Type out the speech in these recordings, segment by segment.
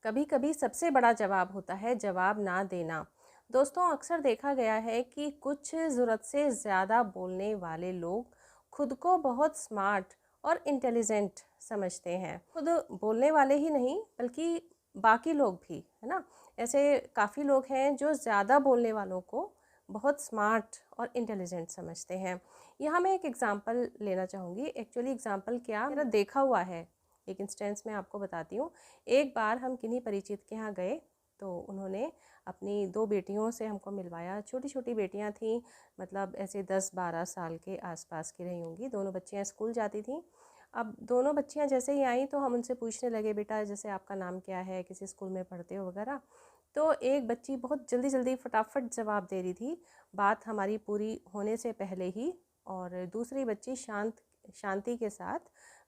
कभी कभी सबसे बड़ा जवाब होता है जवाब ना देना। दोस्तों, अक्सर देखा गया है कि कुछ ज़रूरत से ज़्यादा बोलने वाले लोग खुद को बहुत स्मार्ट और इंटेलिजेंट समझते हैं। खुद बोलने वाले ही नहीं बल्कि बाकी लोग भी, है ना। ऐसे काफ़ी लोग हैं जो ज़्यादा बोलने वालों को बहुत स्मार्ट और इंटेलिजेंट समझते हैं। यहाँ मैं एक एग्ज़ाम्पल लेना चाहूँगी। एक्चुअली एग्ज़ाम्पल क्या मेरा देखा हुआ है, एक इंस्टेंस मैं आपको बताती हूँ। एक बार हम किन्हीं परिचित के यहाँ गए तो उन्होंने अपनी दो बेटियों से हमको मिलवाया। छोटी छोटी बेटियाँ थीं, मतलब ऐसे 10-12 साल के आसपास की रही होंगी। दोनों बच्चियाँ स्कूल जाती थीं। अब दोनों बच्चियाँ जैसे ही आईं तो हम उनसे पूछने लगे, बेटा जैसे आपका नाम क्या है, किसी स्कूल में पढ़ते हो वगैरह। तो एक बच्ची बहुत जल्दी जल्दी फटाफट जवाब दे रही थी, बात हमारी पूरी होने से पहले ही। और दूसरी बच्ची शांति के साथ,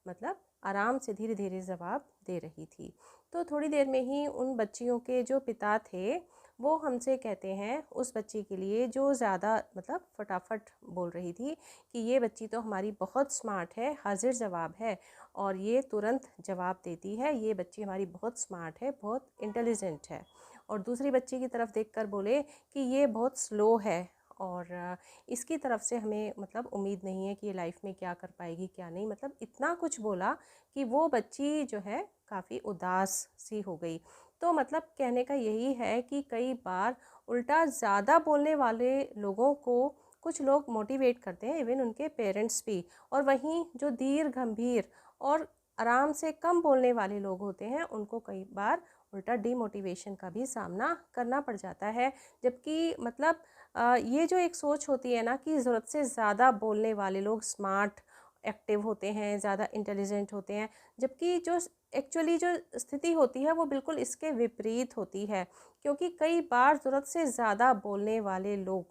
मतलब आराम से धीरे धीरे जवाब दे रही थी। तो थोड़ी देर में ही उन बच्चियों के जो पिता थे वो हमसे कहते हैं, उस बच्ची के लिए जो ज़्यादा मतलब फटाफट बोल रही थी, कि ये बच्ची तो हमारी बहुत स्मार्ट है, हाजिर जवाब है और ये तुरंत जवाब देती है, ये बच्ची हमारी बहुत स्मार्ट है, बहुत इंटेलिजेंट है। और दूसरी बच्ची की तरफ देखकर बोले कि ये बहुत स्लो है और इसकी तरफ से हमें मतलब उम्मीद नहीं है कि ये लाइफ में क्या कर पाएगी क्या नहीं। मतलब इतना कुछ बोला कि वो बच्ची जो है काफ़ी उदास सी हो गई। तो मतलब कहने का यही है कि कई बार उल्टा ज़्यादा बोलने वाले लोगों को कुछ लोग मोटिवेट करते हैं, इवन उनके पेरेंट्स भी। और वहीं जो धीर गंभीर और आराम से कम बोलने वाले लोग होते हैं उनको कई बार उल्टा डीमोटिवेशन का भी सामना करना पड़ जाता है। जबकि मतलब ये जो एक सोच होती है ना कि ज़रूरत से ज़्यादा बोलने वाले लोग स्मार्ट एक्टिव होते हैं, ज़्यादा इंटेलिजेंट होते हैं, जबकि जो एक्चुअली जो स्थिति होती है वो बिल्कुल इसके विपरीत होती है। क्योंकि कई बार ज़रूरत से ज़्यादा बोलने वाले लोग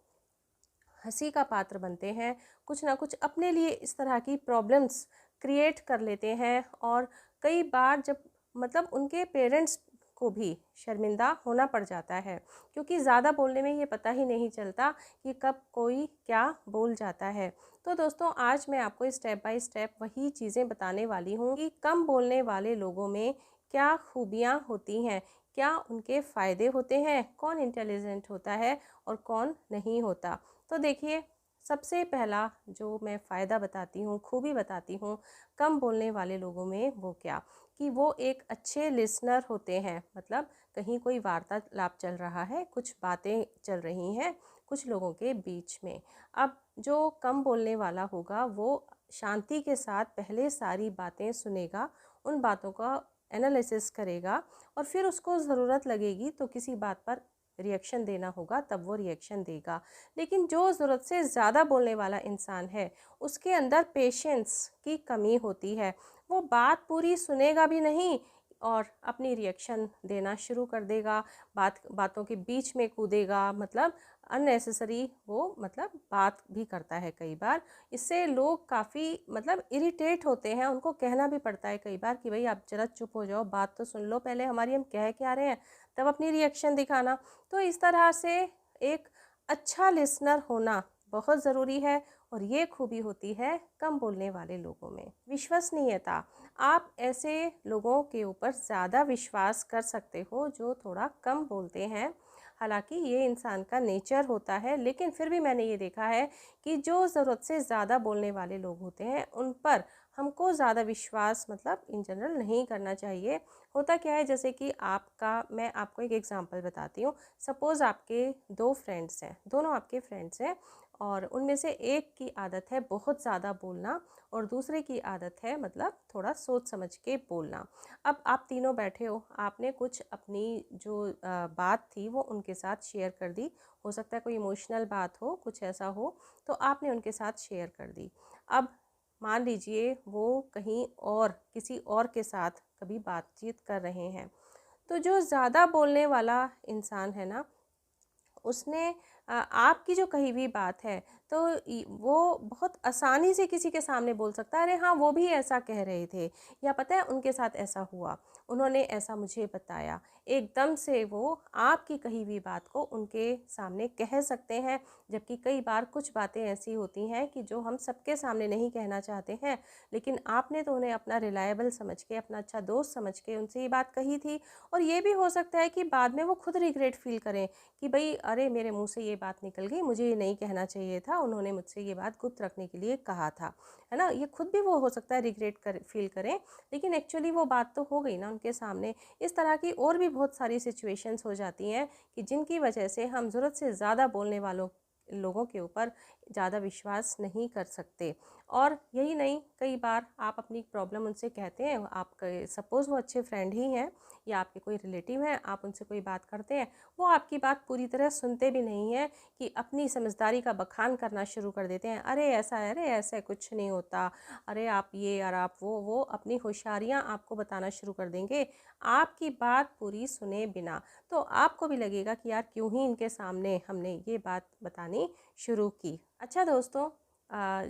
हंसी का पात्र बनते हैं, कुछ ना कुछ अपने लिए इस तरह की प्रॉब्लम्स क्रिएट कर लेते हैं। और कई बार जब मतलब उनके पेरेंट्स को भी शर्मिंदा होना पड़ जाता है, क्योंकि ज़्यादा बोलने में ये पता ही नहीं चलता कि कब कोई क्या बोल जाता है। तो दोस्तों, आज मैं आपको स्टेप बाय स्टेप वही चीज़ें बताने वाली हूँ कि कम बोलने वाले लोगों में क्या खूबियाँ होती हैं, क्या उनके फ़ायदे होते हैं, कौन इंटेलिजेंट होता है और कौन नहीं होता। तो देखिए, सबसे पहला जो मैं फ़ायदा बताती हूँ, खूबी बताती हूँ कम बोलने वाले लोगों में, वो क्या, कि वो एक अच्छे लिसनर होते हैं। मतलब कहीं कोई वार्तालाप चल रहा है, कुछ बातें चल रही हैं कुछ लोगों के बीच में। अब जो कम बोलने वाला होगा वो शांति के साथ पहले सारी बातें सुनेगा, उन बातों का एनालिसिस करेगा और फिर उसको ज़रूरत लगेगी तो किसी बात पर रिएक्शन देना होगा तब वो रिएक्शन देगा। लेकिन जो ज़रूरत से ज़्यादा बोलने वाला इंसान है उसके अंदर पेशेंस की कमी होती है। वो बात पूरी सुनेगा भी नहीं और अपनी रिएक्शन देना शुरू कर देगा, बातों के बीच में कूदेगा, मतलब अननेसेसरी वो मतलब बात भी करता है कई बार। इससे लोग काफ़ी मतलब इरिटेट होते हैं, उनको कहना भी पड़ता है कई बार कि भाई आप ज़रा चुप हो जाओ, बात तो सुन लो पहले हमारी, हम कह क्या रहे हैं, तब अपनी रिएक्शन दिखाना। तो इस तरह से एक अच्छा लिसनर होना बहुत ज़रूरी है और ये खूबी होती है कम बोलने वाले लोगों में। विश्वसनीयता, आप ऐसे लोगों के ऊपर ज़्यादा विश्वास कर सकते हो जो थोड़ा कम बोलते हैं। हालांकि ये इंसान का नेचर होता है, लेकिन फिर भी मैंने ये देखा है कि जो ज़रूरत से ज़्यादा बोलने वाले लोग होते हैं उन पर हमको ज़्यादा विश्वास मतलब इन जनरल नहीं करना चाहिए। होता क्या है, जैसे कि मैं आपको एक एग्जांपल बताती हूँ। सपोज़ आपके दो फ्रेंड्स हैं, दोनों आपके फ्रेंड्स हैं और उनमें से एक की आदत है बहुत ज़्यादा बोलना और दूसरे की आदत है मतलब थोड़ा सोच समझ के बोलना। अब आप तीनों बैठे हो, आपने कुछ अपनी जो बात थी वो उनके साथ शेयर कर दी। हो सकता है कोई इमोशनल बात हो, कुछ ऐसा हो, तो आपने उनके साथ शेयर कर दी। अब मान लीजिए वो कहीं और किसी और के साथ कभी बातचीत कर रहे हैं, तो जो ज़्यादा बोलने वाला इंसान है ना, उसने आपकी जो कही हुई बात है तो वो बहुत आसानी से किसी के सामने बोल सकता है, अरे हाँ वो भी ऐसा कह रहे थे, या पता है उनके साथ ऐसा हुआ। उन्होंने ऐसा मुझे बताया। एकदम से वो आपकी कही हुई बात को उनके सामने कह सकते हैं, जबकि कई बार कुछ बातें ऐसी होती हैं कि जो हम सबके सामने नहीं कहना चाहते हैं, लेकिन आपने तो उन्हें अपना रिलायबल समझ के, अपना अच्छा दोस्त समझ के उनसे ये बात कही थी। और ये भी हो सकता है कि बाद में वो खुद रिग्रेट फ़ील करें कि भई अरे! मेरे मुँह से ये बात निकल गई, मुझे ये नहीं कहना चाहिए था, उन्होंने मुझसे ये बात गुप्त रखने के लिए कहा था। है ना? ये खुद भी वो हो सकता है रिग्रेट फ़ील करें, लेकिन एक्चुअली वो बात तो हो गई ना उनके सामने। इस तरह की और भी बहुत सारी सिचुएशंस हो जाती हैं कि जिनकी वजह से हम ज़रूरत से ज़्यादा बोलने वालों लोगों के ऊपर ज़्यादा विश्वास नहीं कर सकते। और यही नहीं, कई बार आप अपनी प्रॉब्लम उनसे कहते हैं, आप सपोज़ वो अच्छे फ्रेंड ही हैं या आपके कोई रिलेटिव हैं, आप उनसे कोई बात करते हैं, वो आपकी बात पूरी तरह सुनते भी नहीं हैं कि अपनी समझदारी का बखान करना शुरू कर देते हैं। अरे ऐसा है, अरे ऐसा है, कुछ नहीं होता, अरे आप ये और आप वो अपनी होशियारियाँ आपको बताना शुरू कर देंगे, आपकी बात पूरी सुने बिना। तो आपको भी लगेगा कि यार क्यों ही इनके सामने हमने ये बात बतानी शुरू की। अच्छा दोस्तों,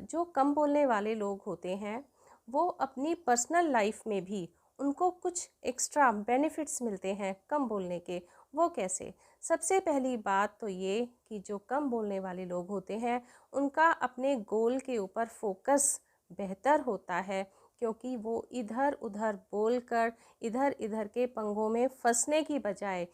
जो कम बोलने वाले लोग होते हैं, वो अपनी पर्सनल लाइफ में भी उनको कुछ एक्स्ट्रा बेनिफिट्स मिलते हैं कम बोलने के। वो कैसे? सबसे पहली बात तो ये कि जो कम बोलने वाले लोग होते हैं, उनका अपने गोल के ऊपर फोकस बेहतर होता है, क्योंकि वो इधर उधर बोलकर इधर इधर के पंगों में फंसने की बजाय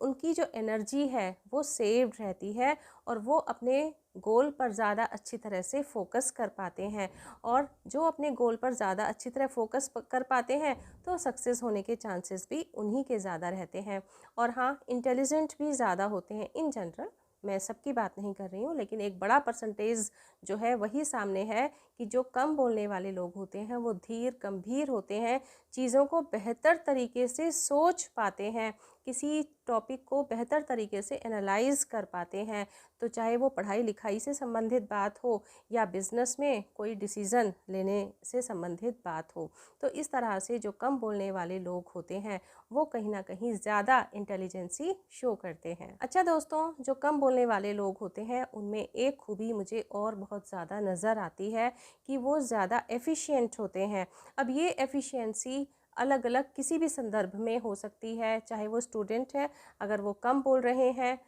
उनकी जो एनर्जी है वो सेव्ड रहती है और वो अपने गोल पर ज़्यादा अच्छी तरह से फोकस कर पाते हैं। और जो अपने गोल पर ज़्यादा अच्छी तरह फोकस कर पाते हैं तो सक्सेस होने के चांसेस भी उन्हीं के ज़्यादा रहते हैं। और हाँ, इंटेलिजेंट भी ज़्यादा होते हैं इन जनरल। मैं सबकी बात नहीं कर रही हूँ, लेकिन एक बड़ा परसेंटेज जो है वही सामने है कि जो कम बोलने वाले लोग होते हैं वो धीर गंभीर होते हैं, चीज़ों को बेहतर तरीके से सोच पाते हैं, किसी टॉपिक को बेहतर तरीके से एनालाइज कर पाते हैं। तो चाहे वो पढ़ाई लिखाई से संबंधित बात हो या बिजनेस में कोई डिसीज़न लेने से संबंधित बात हो, तो इस तरह से जो कम बोलने वाले लोग होते हैं वो कहीं ना कहीं ज़्यादा इंटेलिजेंसी शो करते हैं। अच्छा दोस्तों, जो कम बोलने वाले लोग होते हैं उनमें एक खूबी मुझे और बहुत ज़्यादा नज़र आती है कि वो ज़्यादा एफिशिएंट होते हैं। अब ये एफिशिएंसी अलग अलग किसी भी संदर्भ में हो सकती है, चाहे वो स्टूडेंट है, अगर वो कम बोल रहे हैं,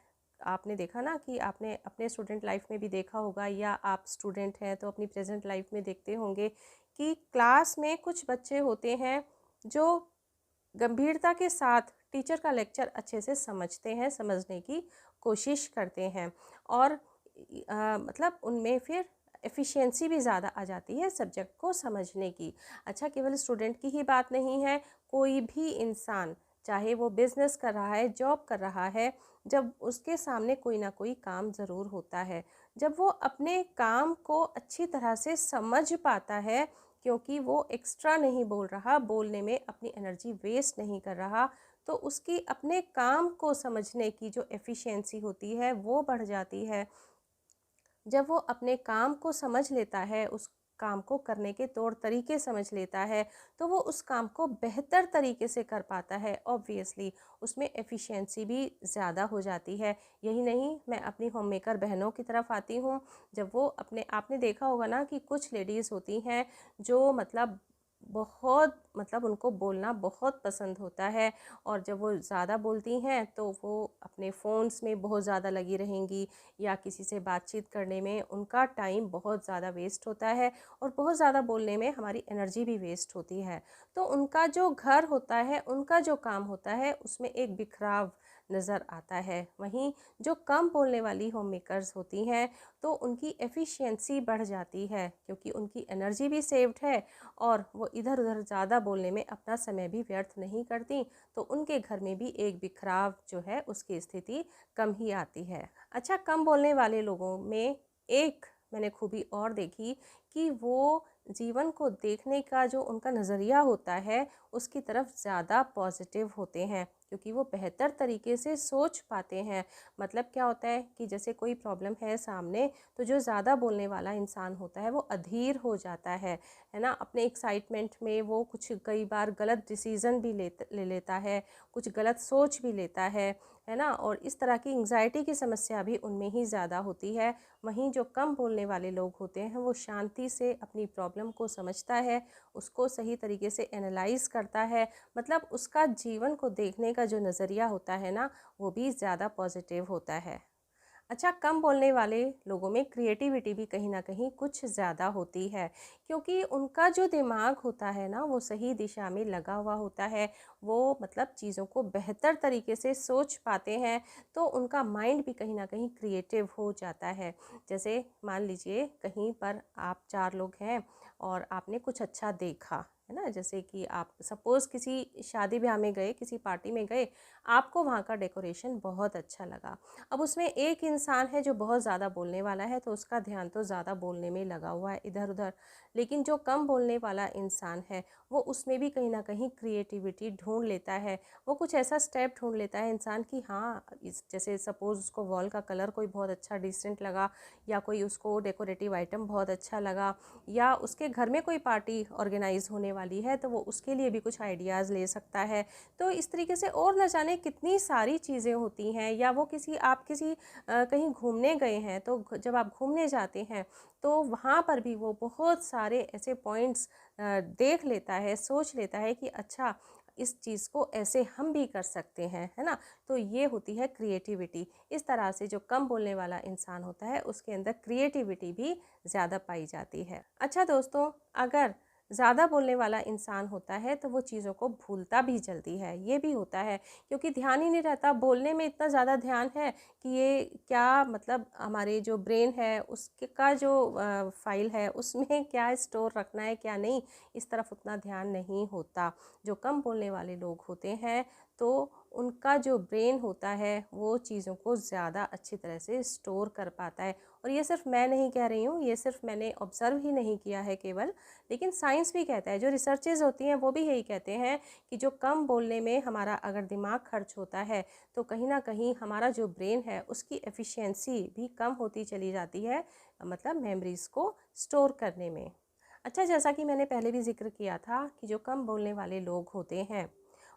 आपने देखा ना कि आपने अपने स्टूडेंट लाइफ में भी देखा होगा, या आप स्टूडेंट हैं तो अपनी प्रेजेंट लाइफ में देखते होंगे कि क्लास में कुछ बच्चे होते हैं जो गंभीरता के साथ टीचर का लेक्चर अच्छे से समझते हैं, समझने की कोशिश करते हैं, और मतलब उनमें फिर एफिशिएंसी भी ज़्यादा आ जाती है सब्जेक्ट को समझने की। अच्छा, केवल स्टूडेंट की ही बात नहीं है, कोई भी इंसान, चाहे वो बिज़नेस कर रहा है, जॉब कर रहा है, जब उसके सामने कोई ना कोई काम ज़रूर होता है, जब वो अपने काम को अच्छी तरह से समझ पाता है, क्योंकि वो एक्स्ट्रा नहीं बोल रहा, बोलने में अपनी एनर्जी वेस्ट नहीं कर रहा, तो उसकी अपने काम को समझने की जो एफिशिएंसी होती है वो बढ़ जाती है। जब वो अपने काम को समझ लेता है, उस काम को करने के तौर तरीके समझ लेता है, तो वो उस काम को बेहतर तरीके से कर पाता है। ऑब्वियसली उसमें एफिशिएंसी भी ज़्यादा हो जाती है। यही नहीं, मैं अपनी होम मेकर बहनों की तरफ आती हूँ। जब वो अपने, आपने देखा होगा ना कि कुछ लेडीज़ होती हैं जो मतलब उनको बोलना बहुत पसंद होता है, और जब वो ज़्यादा बोलती हैं तो वो अपने फ़ोन्स में बहुत ज़्यादा लगी रहेंगी, या किसी से बातचीत करने में उनका टाइम बहुत ज़्यादा वेस्ट होता है, और बहुत ज़्यादा बोलने में हमारी एनर्जी भी वेस्ट होती है। तो उनका जो घर होता है, उनका जो काम होता है, उसमें एक बिखराव नज़र आता है। वहीं जो कम बोलने वाली होम मेकर्स होती हैं तो उनकी एफिशिएंसी बढ़ जाती है, क्योंकि उनकी एनर्जी भी सेव्ड है और वो इधर उधर ज़्यादा बोलने में अपना समय भी व्यर्थ नहीं करती, तो उनके घर में भी एक बिखराव जो है उसकी स्थिति कम ही आती है। अच्छा, कम बोलने वाले लोगों में एक मैंने खूबी और देखी कि वो जीवन को देखने का जो उनका नज़रिया होता है उसकी तरफ ज़्यादा पॉजिटिव होते हैं, क्योंकि वो बेहतर तरीके से सोच पाते हैं। मतलब क्या होता है कि जैसे कोई प्रॉब्लम है सामने, तो जो ज़्यादा बोलने वाला इंसान होता है वो अधीर हो जाता है ना, अपने एक्साइटमेंट में वो कुछ कई बार गलत डिसीज़न भी ले लेता है, कुछ गलत सोच भी लेता है ना, और इस तरह की एंग्जाइटी की समस्या भी उनमें ही ज़्यादा होती है। वहीं जो कम बोलने वाले लोग होते हैं वो शांति से अपनी प्रॉब्लम प्रॉब्लम को समझता है, उसको सही तरीके से एनालाइज करता है, मतलब उसका जीवन को देखने का जो नज़रिया होता है ना, वो भी ज़्यादा पॉजिटिव होता है। अच्छा, कम बोलने वाले लोगों में क्रिएटिविटी भी कहीं ना कहीं कुछ ज़्यादा होती है, क्योंकि उनका जो दिमाग होता है ना, वो सही दिशा में लगा हुआ होता है। वो मतलब चीज़ों को बेहतर तरीके से सोच पाते हैं, तो उनका माइंड भी कहीं ना कहीं क्रिएटिव हो जाता है। जैसे मान लीजिए कहीं पर आप 4 लोग हैं और आपने कुछ अच्छा देखा, है ना, जैसे कि आप सपोज़ किसी शादी ब्याह में गए, किसी पार्टी में गए, आपको वहाँ का डेकोरेशन बहुत अच्छा लगा। अब उसमें एक इंसान है जो बहुत ज़्यादा बोलने वाला है, तो उसका ध्यान तो ज़्यादा बोलने में लगा हुआ है इधर उधर। लेकिन जो कम बोलने वाला इंसान है, वो उसमें भी कहीं ना कहीं क्रिएटिविटी ढूंढ लेता है। वो कुछ ऐसा स्टेप ढूंढ लेता है इंसान की, हाँ, इस जैसे सपोज़ उसको वॉल का कलर कोई बहुत अच्छा डिसेंट लगा, या कोई उसको डेकोरेटिव आइटम बहुत अच्छा लगा, या उसके घर में कोई पार्टी ऑर्गेनाइज होने वाली है, तो वो उसके लिए भी कुछ आइडियाज़ ले सकता है। तो इस तरीके से और न जाने कितनी सारी चीज़ें होती हैं। या वो आप किसी कहीं घूमने गए हैं, तो जब आप घूमने जाते हैं, तो वहाँ पर भी वो बहुत सारे ऐसे पॉइंट्स देख लेता है, सोच लेता है कि अच्छा, इस चीज़ को ऐसे हम भी कर सकते हैं, है ना। तो ये होती है क्रिएटिविटी। इस तरह से जो कम बोलने वाला इंसान होता है, उसके अंदर क्रिएटिविटी भी ज़्यादा पाई जाती है। अच्छा दोस्तों, अगर ज़्यादा बोलने वाला इंसान होता है, तो वो चीज़ों को भूलता भी जल्दी है। ये भी होता है, क्योंकि ध्यान ही नहीं रहता, बोलने में इतना ज़्यादा ध्यान है कि ये क्या मतलब हमारे जो ब्रेन है उसके का जो फाइल है, उसमें क्या स्टोर रखना है क्या नहीं, इस तरफ उतना ध्यान नहीं होता। जो कम बोलने वाले लोग होते हैं, तो उनका जो ब्रेन होता है वो चीज़ों को ज़्यादा अच्छी तरह से स्टोर कर पाता है। और ये सिर्फ मैं नहीं कह रही हूँ, ये सिर्फ मैंने ऑब्ज़र्व ही नहीं किया है केवल, लेकिन साइंस भी कहता है, जो रिसर्चेज होती हैं वो भी यही कहते हैं कि जो कम बोलने में हमारा अगर दिमाग खर्च होता है, तो कहीं ना कहीं हमारा जो ब्रेन है उसकी एफिशिएंसी भी कम होती चली जाती है, मतलब मेमोरीज़ को स्टोर करने में। अच्छा, जैसा कि मैंने पहले भी जिक्र किया था कि जो कम बोलने वाले लोग होते हैं,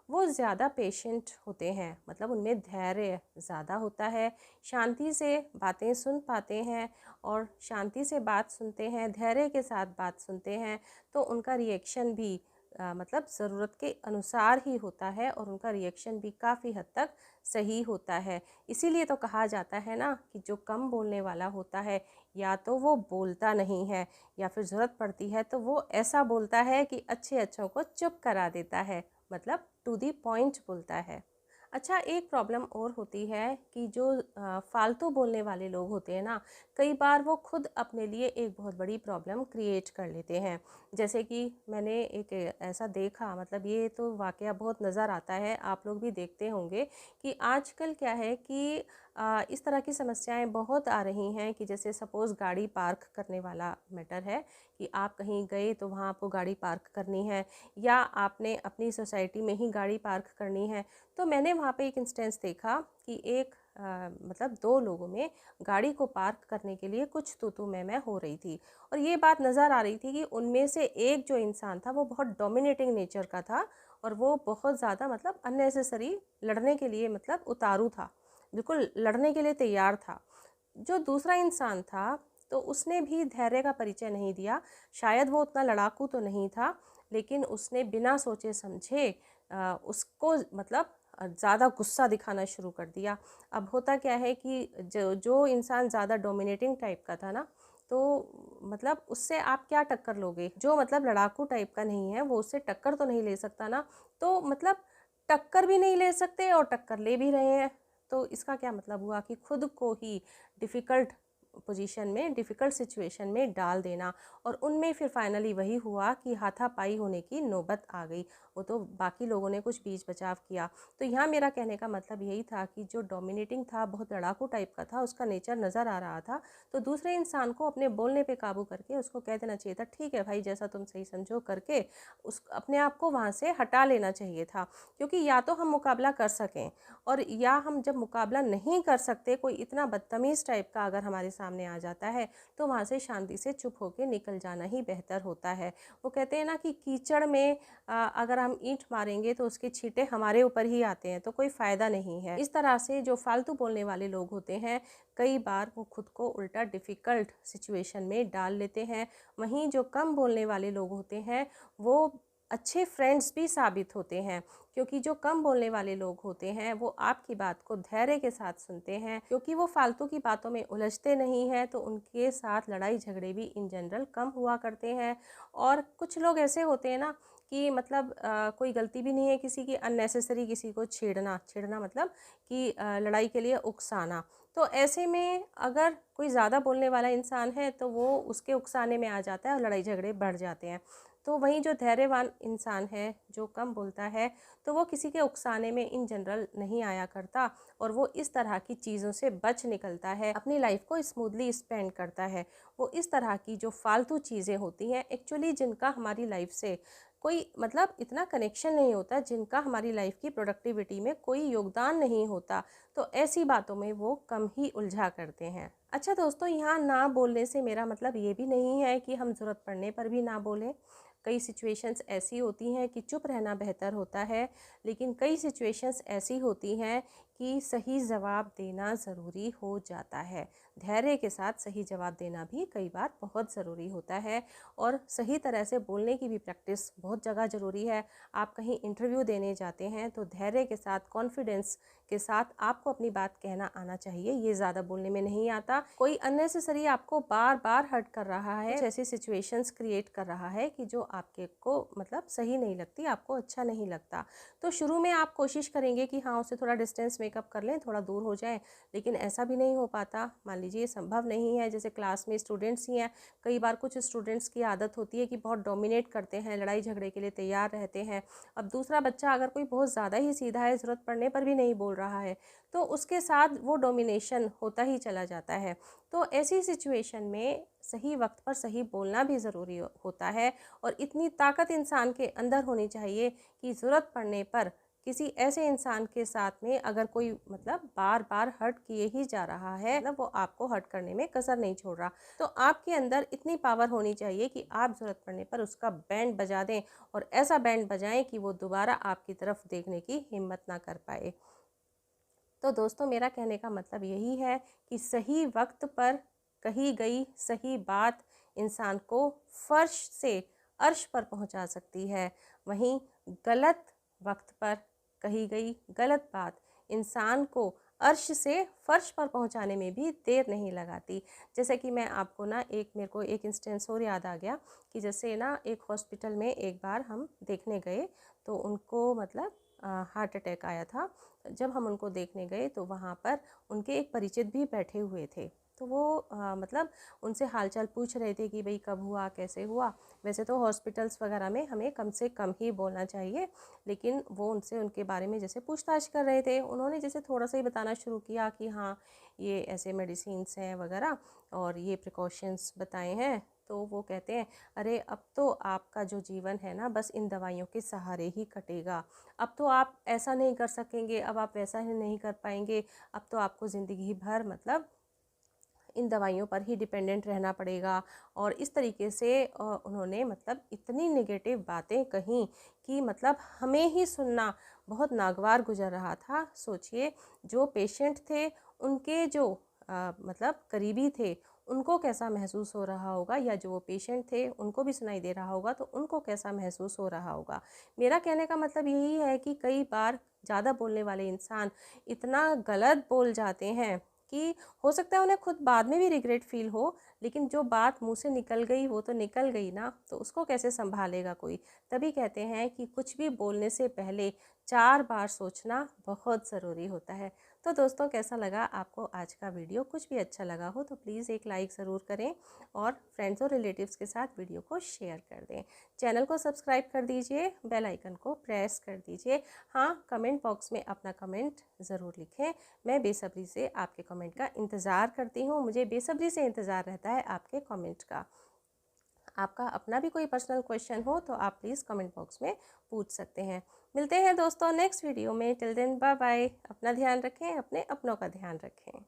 वो ज़्यादा पेशेंट होते हैं, मतलब उनमें धैर्य ज़्यादा होता है, शांति से बातें सुन पाते हैं, और शांति से बात सुनते हैं, धैर्य के साथ बात सुनते हैं, तो उनका रिएक्शन भी मतलब ज़रूरत के अनुसार ही होता है, और उनका रिएक्शन भी काफ़ी हद तक सही होता है। इसीलिए तो कहा जाता है ना कि जो कम बोलने वाला होता है, या तो वो बोलता नहीं है, या फिर ज़रूरत पड़ती है तो वो ऐसा बोलता है कि अच्छे अच्छों को चुप करा देता है, मतलब टू दी पॉइंट बोलता है। अच्छा, एक प्रॉब्लम और होती है कि जो फालतू बोलने वाले लोग होते हैं ना, कई बार वो खुद अपने लिए एक बहुत बड़ी प्रॉब्लम क्रिएट कर लेते हैं। जैसे कि मैंने एक ऐसा देखा, मतलब ये तो वाकया बहुत नज़र आता है, आप लोग भी देखते होंगे कि आजकल क्या है कि इस तरह की समस्याएं बहुत आ रही हैं कि जैसे सपोज़ गाड़ी पार्क करने वाला मैटर है, कि आप कहीं गए तो वहाँ आपको गाड़ी पार्क करनी है, या आपने अपनी सोसाइटी में ही गाड़ी पार्क करनी है। तो मैंने वहाँ पे एक इंस्टेंस देखा कि एक मतलब 2 लोगों में गाड़ी को पार्क करने के लिए कुछ तू-तू मैं हो रही थी, और ये बात नज़र आ रही थी कि उनमें से एक जो इंसान था वो बहुत डोमिनेटिंग नेचर का था, और वो बहुत ज़्यादा मतलब अननेसेसरी लड़ने के लिए मतलब उतारू था, बिल्कुल लड़ने के लिए तैयार था। जो दूसरा इंसान था, तो उसने भी धैर्य का परिचय नहीं दिया। शायद वो उतना लड़ाकू तो नहीं था, लेकिन उसने बिना सोचे समझे उसको मतलब ज़्यादा गुस्सा दिखाना शुरू कर दिया। अब होता क्या है कि जो जो इंसान ज़्यादा डोमिनेटिंग टाइप का था ना, तो मतलब उससे आप क्या टक्कर लोगे? जो मतलब लड़ाकू टाइप का नहीं है, वो उससे टक्कर तो नहीं ले सकता ना। तो मतलब टक्कर भी नहीं ले सकते और टक्कर ले भी रहे हैं, तो इसका क्या मतलब हुआ कि खुद को ही डिफ़िकल्ट पोजीशन में, डिफ़िकल्ट सिचुएशन में डाल देना। और उनमें फिर फाइनली वही हुआ कि हाथापाई होने की नौबत आ गई। वो तो बाकी लोगों ने कुछ बीच बचाव किया। तो यहाँ मेरा कहने का मतलब यही था कि जो डोमिनेटिंग था, बहुत लड़ाकू टाइप का था, उसका नेचर नज़र आ रहा था, तो दूसरे इंसान को अपने बोलने पे काबू करके उसको कह देना चाहिए था, ठीक है भाई, जैसा तुम सही समझो करके उस अपने आप को वहाँ से हटा लेना चाहिए था। क्योंकि या तो हम मुकाबला कर सकें, और या हम जब मुकाबला नहीं कर सकते, कोई इतना बदतमीज़ टाइप का अगर हमारे सामने आ जाता है, तो वहाँ से शांति से चुप होकर निकल जाना ही बेहतर होता है। वो कहते हैं ना कि कीचड़ में अगर हम ईंट मारेंगे तो उसके छींटे हमारे ऊपर ही आते हैं, तो कोई फ़ायदा नहीं है। इस तरह से जो फालतू बोलने वाले लोग होते हैं, कई बार वो खुद को उल्टा डिफ़िकल्ट सिचुएशन में डाल लेते हैं। वहीं जो कम बोलने वाले लोग होते हैं, वो अच्छे फ्रेंड्स भी साबित होते हैं, क्योंकि जो कम बोलने वाले लोग होते हैं वो आपकी बात को धैर्य के साथ सुनते हैं, क्योंकि वो फालतू की बातों में उलझते नहीं हैं, तो उनके साथ लड़ाई झगड़े भी इन जनरल कम हुआ करते हैं। और कुछ लोग ऐसे होते हैं ना कि मतलब कोई गलती भी नहीं है किसी की, अननेसेसरी किसी को छेड़ना छेड़ना मतलब कि लड़ाई के लिए उकसाना। तो ऐसे में अगर कोई ज़्यादा बोलने वाला इंसान है तो वो उसके उकसाने में आ जाता है और लड़ाई झगड़े बढ़ जाते हैं। तो वहीं जो धैर्यवान इंसान है, जो कम बोलता है, तो वो किसी के उकसाने में इन जनरल नहीं आया करता और वो इस तरह की चीज़ों से बच निकलता है, अपनी लाइफ को स्मूथली स्पेंड करता है। वो इस तरह की जो फालतू चीज़ें होती हैं एक्चुअली, जिनका हमारी लाइफ से कोई मतलब इतना कनेक्शन नहीं होता, जिनका हमारी लाइफ की प्रोडक्टिविटी में कोई योगदान नहीं होता, तो ऐसी बातों में वो कम ही उलझा करते हैं। अच्छा दोस्तों, यहाँ ना बोलने से मेरा मतलब ये भी नहीं है कि हम ज़रूरत पड़ने पर भी ना बोलें। कई सिचुएशंस ऐसी होती हैं कि चुप रहना बेहतर होता है, लेकिन कई सिचुएशंस ऐसी होती हैं कि सही जवाब देना ज़रूरी हो जाता है। धैर्य के साथ सही जवाब देना भी कई बार बहुत ज़रूरी होता है, और सही तरह से बोलने की भी प्रैक्टिस बहुत जगह ज़रूरी है। आप कहीं इंटरव्यू देने जाते हैं तो धैर्य के साथ, कॉन्फिडेंस के साथ आपको अपनी बात कहना आना चाहिए। ये ज़्यादा बोलने में नहीं आता। कोई अननेसेसरी आपको बार बार हर्ट कर रहा है, कुछ ऐसी सिचुएशंस क्रिएट कर रहा है कि जो आपके को मतलब सही नहीं लगती, आपको अच्छा नहीं लगता, तो शुरू में आप कोशिश करेंगे कि हाँ, उससे थोड़ा डिस्टेंस मेकअप कर लें, थोड़ा दूर हो जाएं, लेकिन ऐसा भी नहीं हो पाता। मान लीजिए ये संभव नहीं है। जैसे क्लास में स्टूडेंट्स ही हैं, कई बार कुछ स्टूडेंट्स की आदत होती है कि बहुत डोमिनेट करते हैं, लड़ाई झगड़े के लिए तैयार रहते हैं। अब दूसरा बच्चा अगर कोई बहुत ज़्यादा ही सीधा है, ज़रूरत पड़ने पर भी नहीं बोल रहा है, तो उसके साथ वो डोमिनेशन होता ही चला जाता है। तो ऐसी सिचुएशन में सही वक्त पर सही बोलना भी ज़रूरी होता है, और इतनी ताकत इंसान के अंदर होनी चाहिए कि ज़रूरत पड़ने पर किसी ऐसे इंसान के साथ में अगर कोई मतलब बार बार हर्ट किए ही जा रहा है, मतलब वो आपको हर्ट करने में कसर नहीं छोड़ रहा, तो आपके अंदर इतनी पावर होनी चाहिए कि आप ज़रूरत पड़ने पर उसका बैंड बजा दें, और ऐसा बैंड बजाएं कि वो दोबारा आपकी तरफ देखने की हिम्मत ना कर पाए। तो दोस्तों, मेरा कहने का मतलब यही है कि सही वक्त पर कही गई सही बात इंसान को फर्श से अर्श पर पहुंचा सकती है। वहीं गलत वक्त पर कही गई गलत बात इंसान को अर्श से फर्श पर पहुंचाने में भी देर नहीं लगाती। जैसे कि मैं आपको ना मेरे को एक इंस्टेंस और याद आ गया कि जैसे ना एक हॉस्पिटल में एक बार हम देखने गए, तो उनको मतलब हार्ट अटैक आया था। जब हम उनको देखने गए तो वहाँ पर उनके एक परिचित भी बैठे हुए थे, तो वो मतलब उनसे हालचाल पूछ रहे थे कि भाई कब हुआ, कैसे हुआ। वैसे तो हॉस्पिटल्स वगैरह में हमें कम से कम ही बोलना चाहिए, लेकिन वो उनसे उनके बारे में जैसे पूछताछ कर रहे थे। उन्होंने जैसे थोड़ा सा ही बताना शुरू किया कि हाँ, ये ऐसे मेडिसिन्स हैं वगैरह और ये प्रिकॉशंस बताए हैं, तो वो कहते हैं, अरे अब तो आपका जो जीवन है ना बस इन दवाइयों के सहारे ही कटेगा। अब तो आप ऐसा नहीं कर सकेंगे, अब आप वैसा ही नहीं कर पाएंगे, अब तो आपको ज़िंदगी भर मतलब इन दवाइयों पर ही डिपेंडेंट रहना पड़ेगा। और इस तरीके से उन्होंने मतलब इतनी नेगेटिव बातें कहीं कि मतलब हमें ही सुनना बहुत नागवार गुजर रहा था। सोचिए, जो पेशेंट थे उनके जो मतलब करीबी थे उनको कैसा महसूस हो रहा होगा, या जो वो पेशेंट थे उनको भी सुनाई दे रहा होगा तो उनको कैसा महसूस हो रहा होगा। मेरा कहने का मतलब यही है कि कई बार ज़्यादा बोलने वाले इंसान इतना गलत बोल जाते हैं कि हो सकता है उन्हें खुद बाद में भी रिग्रेट फील हो, लेकिन जो बात मुंह से निकल गई वो तो निकल गई ना, तो उसको कैसे संभालेगा कोई। तभी कहते हैं कि कुछ भी बोलने से पहले 4 बार सोचना बहुत ज़रूरी होता है। तो दोस्तों, कैसा लगा आपको आज का वीडियो? कुछ भी अच्छा लगा हो तो प्लीज़ एक लाइक ज़रूर करें, और फ्रेंड्स और रिलेटिव्स के साथ वीडियो को शेयर कर दें। चैनल को सब्सक्राइब कर दीजिए, बेल आइकन को प्रेस कर दीजिए। हाँ, कमेंट बॉक्स में अपना कमेंट ज़रूर लिखें। मैं बेसब्री से आपके कमेंट का इंतज़ार करती हूँ। मुझे बेसब्री से इंतज़ार रहता है आपके कमेंट का। आपका अपना भी कोई पर्सनल क्वेश्चन हो तो आप प्लीज़ कमेंट बॉक्स में पूछ सकते हैं। मिलते हैं दोस्तों नेक्स्ट वीडियो में। Till then bye bye. अपना ध्यान रखें, अपने अपनों का ध्यान रखें।